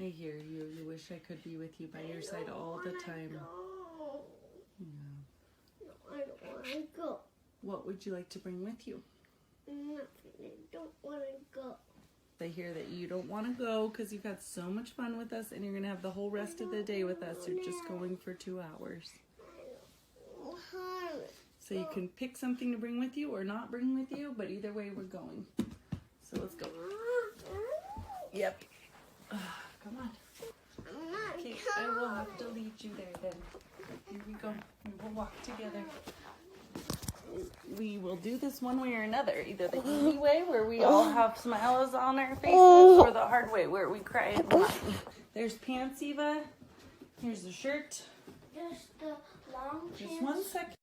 I hear you. You wish I could be with you by your side all the time. Yeah. No, I don't want to go. What would you like to bring with you? Nothing. I don't want to go. I hear that you don't want to go because you've had so much fun with us and you're going to have the whole rest of the day with us. You're just going for 2 hours. So you can pick something to bring with you or not bring with you, but either way we're going. So let's go. Yep. Come on. Okay, I will have to lead you there then. Here we go. We will walk together. We will do this one way or another. Either the easy way where we all have smiles on our faces or the hard way where we cry and lie. There's pants, Eva. Here's the shirt. Just the long pants. Just 1 second.